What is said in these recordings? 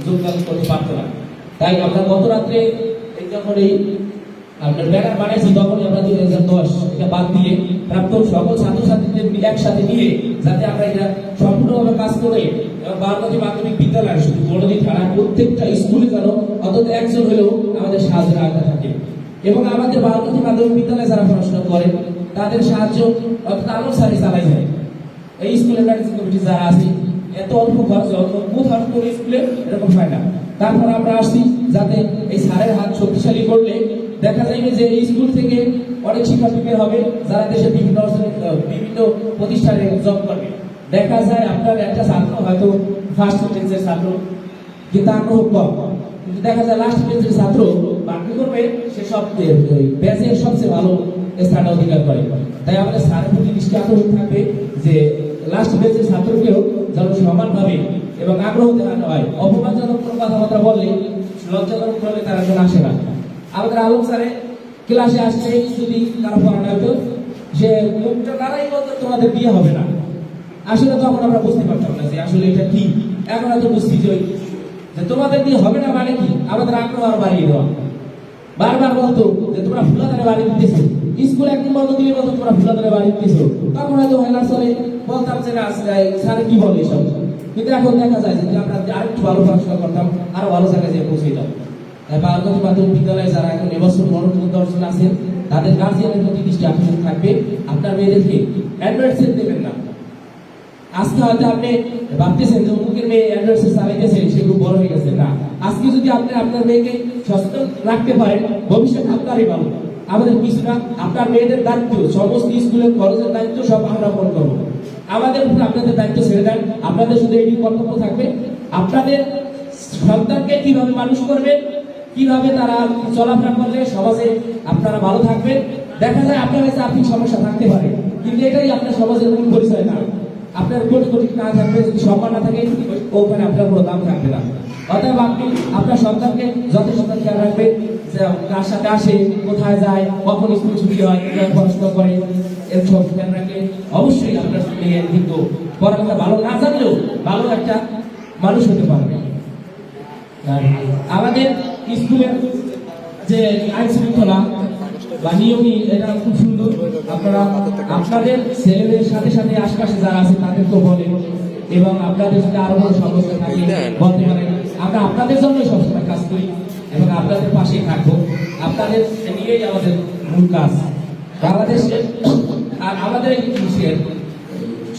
যোগদান করতে পারতো না। তাই আমরা গত রাত্রে যখন এই আপনার ব্যানার বানাইছি তখনই আমরা 2010 এটা বাদ দিয়ে প্রাক্তন সকল ছাত্রছাত্রীদের একসাথে নিয়ে যাতে আমরা এটা সম্পূর্ণভাবে কাজ করে বারবাদী মাধ্যমিক বিদ্যালয় শুধু বড়দি থানা প্রত্যেকটা স্কুলে যেন অন্তত একজন হলেও আমাদের সাহায্যের আওতা থাকে এবং আমাদের বারবাদী মাধ্যমিক বিদ্যালয়ে যারা পড়াশোনা করে তাদের সাহায্য অন্তত আলোর সারি চালাই যায়। এই স্কুলের ম্যানেজিং কমিটি যারা আছে এত অল্প খরচে কোথাও কোনো স্কুলে এরকম হয় না। তারপর আমরা আসছি যাতে এই স্যারের হাত শক্তিশালী করলে দেখা যাবে যে এই স্কুল থেকে অনেক শিক্ষার্থী বের হবে যারা দেশের বিভিন্ন প্রতিষ্ঠানে জব করবে। দেখা যায় আপনার একটা ছাত্র হয়তো ফার্স্ট বেঞ্চের ছাত্র কিন্তু আগ্রহ কম, কিন্তু দেখা যায় লাস্ট বেঞ্চের ছাত্র বাকি করবে সে সব ব্যাচের সবচেয়ে ভালো স্থান অধিকার করে। তাই আমাদের স্যারের প্রতি দৃষ্টি আকর্ষণ থাকবে যে লাস্ট বেঞ্চের ছাত্রকেও যেন সমানভাবে এবং আগ্রহ দেখানো হয়। অপমানজনক কোনো কথাবার্তা বললে লজ্জাজনক করলে তারা যেন আসে না। আমাদের আলোক স্যারে ক্লাসে আসছে যদি তারা পড়ানো হতো যে মুখটা তারাই বলতো তোমাদের বিয়ে হবে না। আসলে তখন আমরা বুঝতে পারতাম না যে আসলে এটা কি। এখন হয়তো বুঝছি যে তোমাদের বিয়ে হবে না মানে কি, আমাদের আগ্রহ আর বাড়িয়ে দেওয়া। বারবার বলতো যে তোমরা ফুলাদারে বাড়ি দিতেছো, স্কুল একদিন বন্ধ দিলে বলতো তোমরা ফুলাদারে বাড়ি দিতেছো। তখন হয়তো হেলার চলে বলতাম যে না স্যারে কি বলে এসব। কিন্তু এখন দেখা যায় যে আমরা আরেকটু ভালো পড়াশোনা করতাম, আরো ভালো জায়গায় যেয়ে পৌঁছে যেতাম। বারবাদী মাধ্যমিক বিদ্যালয়ে যারা এখন এবছর মনোনয়ন দর্শন আছেন তাদের গার্জিয়ানের প্রতি দৃষ্টি আকর্ষণ থাকবে। আপনার মেয়েদেরকে অ্যান্ড্রয়েড সেট দেবেন না। আজকে হয়তো আপনি ভাবতেছেন যে অমুকের মেয়ে অ্যান্ড্রয়েড সেট চালাইতেছেন সে খুব বড় হয়ে গেছে, না। আজকে যদি আপনি আপনার মেয়েকে সচেতন রাখতে পারেন ভবিষ্যৎ আপনারই ভালো। আমাদের কিছুটা আপনার মেয়েদের দায়িত্ব, সমস্ত স্কুলের খরচের দায়িত্ব সব আমরা বহন করবো। আমাদের উপরে আপনাদের দায়িত্ব ছেড়ে দেন। আপনাদের শুধু এই কর্তব্য থাকবে আপনাদের সন্তানকে কিভাবে মানুষ করবে, কিভাবে তারা চলাফেরা করলে সমাজে আপনারা ভালো থাকবেন। দেখা যায় আপনার কাছে আর্থিক সমস্যা থাকতে পারে, কিন্তু এটাই আপনার সমাজের মূল পরিচয় না। আপনার কোটি কোটি টাকা থাকবে, যদি সম্মান না থাকে ওখানে আপনার কোনো দাম থাকবে না। অতএব আপনি আপনার সন্তানকে যথেষ্ট খেয়াল রাখবেন যে কার সাথে আসে, কোথায় যায়, কখন স্কুল ছুটি হয়, পড়াশোনা করে, এর সব খেয়াল রাখলে অবশ্যই আপনার মেয়ে কিন্তু পড়ালেখা ভালো না জানলেও ভালো একটা মানুষ হতে পারবে। আমাদের স্কুলের যে আইন শৃঙ্খলা বা নিয়মই এটা খুব সুন্দর। আপনারা আপনাদের ছেলেদের সাথে সাথে আশপাশে যারা আছে তাদেরকেও বলেন এবং আপনাদের সাথে আরো বড় সমস্যা থাকে বলতে পারেন। আমরা আপনাদের জন্যই সবসময় কাজ করি এবং আপনাদের পাশেই থাকবো। আপনাদের নিয়েই আমাদের মূল কাজ। বাংলাদেশের আর আমাদের এই দেশের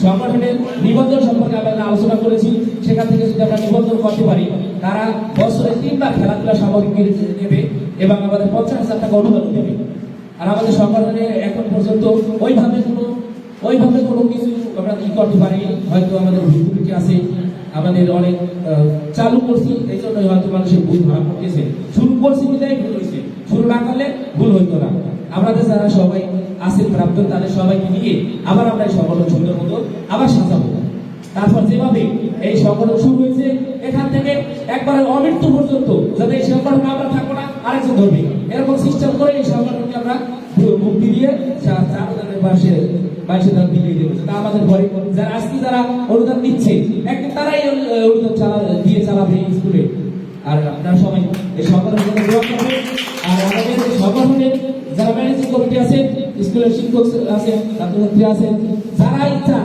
সংগঠনের নিবন্ধন সম্পর্কে আমরা আলোচনা করেছি। সেখান থেকে যদি আমরা নিবন্ধন করতে পারি তারা বছরে 3 বার খেলাধুলা সামগ্রী দেবে এবং আমাদের 50,000 টাকা অনুদান দেবে। আর আমাদের সংগঠনে এখন পর্যন্ত ওইভাবে কোনো কিছু আমরা কি করতে পারি, হয়তো আমাদের ভুল আছে, আমাদের অনেক চালু করছি এই জন্যই হয়তো মানুষের ভুল ধরা পড়তেছে। শুরু করছি বিধায় ভুল হয়েছে, শুরু না করলে ভুল হইতো না। আমাদের যারা সবাই আছেন প্রাপ্তন তাদের সবাইকে নিয়ে আবার আমরা এই সংগঠন সুন্দর মতো আবার সাজাবো। তারপর যেভাবে এই সংগঠন শুরু হয়েছে এখান থেকে একবারে অমৃত্যু পর্যন্ত যাতে এই সংগঠন আমরা থাকবো না আরেকজন ধরবে, এরকম সিস্টেম করে এই সংগঠনকে আমরা মুক্তি দিয়ে আমাদের ঘরে যারা আজকে যারা অনুদান দিচ্ছে একদিন তারাই অনুদান দিয়ে চালাবে স্কুলে। আর আপনারা সবাই এই সংগঠনের জন্য দোয়া করবেন। আর আমাদের সংগঠনের যারা ম্যানেজিং কমিটি আছে, স্কুলের শিক্ষক আছে, ছাত্রছাত্রী আছে, যারা ইচ্ছা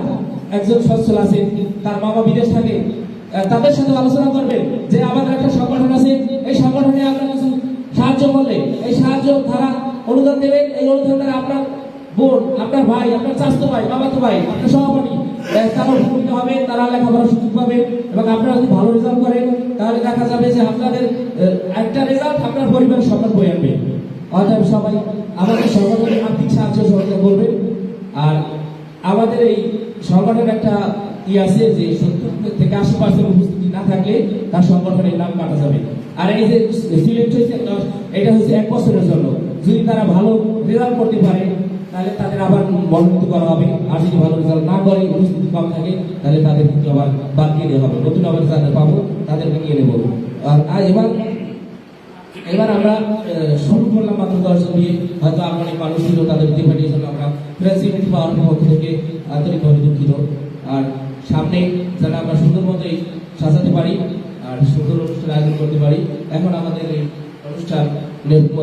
একজন সচ্ছল আছে তার বাবা বিদেশ থাকে তাদের সাথে আলোচনা করবেন যে আমাদের একটা সংগঠন আছে, এই সংগঠনে আমরা কিছু সাহায্য করলে এই সাহায্য তারা অনুদান দেবে। এই অনুদান দ্বারা আপনার বোন, আপনার ভাই, আপনার চাচাতো ভাই, বাবাতো ভাই, আপনার সহপাঠী তারা উপকৃত হবে, তারা লেখাপড়ার সুযোগ পাবে এবং আপনারা যদি ভালো রেজাল্ট করেন তাহলে দেখা যাবে যে আপনাদের একটা রেজাল্ট আপনার পরিবারের সফল বয়ে আনবে। অতএব সবাই আমাদের সংগঠনের আর্থিক সাহায্য সহযোগিতা করবে। আর আমাদের এই সংগঠনের একটা আছে যে 70 থেকে 80% উপস্থিতি না থাকলে তার সংগঠনের নাম কাটা যাবে। আর এই যে সিলেক্ট হয়েছে এটা হচ্ছে 1 বছরের জন্য। যদি তারা ভালো রেজাল্ট করতে পারে তাহলে তাদের আবার মনোনীত করা হবে। আর যদি ভালো রেজাল্ট না করে, উপস্থিতি কম থাকে, তাহলে তাদের আবার বাদ দিয়ে দেওয়া হবে। নতুন আবার যাদের পাবো তাদেরকে নিয়ে নেবো। আর এবার আমরা শুরু করলাম মাত্র 10 জন দিয়ে, হয়তো আর অনেক মানুষ ছিল তাদের ডিপার্টের জন্য আমরা প্রেসিডেন্ট পাওয়ার পক্ষ থেকে আন্তরিকভাবে দুঃখিত। আর সামনে যেন আমরা সুন্দর মতোই সাজাতে পারি। আর সুন্দর অনুষ্ঠান আয়োজন করতে পারি। এখন আমাদের এই অনুষ্ঠান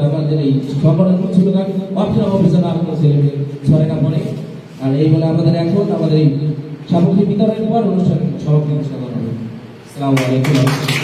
আমাদের এই সংগঠন ছিল অপশন অফিসার আপনার ছেলে ছয়টা পরে। আর এই বলে আমাদের এখন আমাদের এই সামগ্রী বিতরণের পর অনুষ্ঠান সমাপ্তি ঘোষণা করা হবে। আসসালামু আলাইকুম।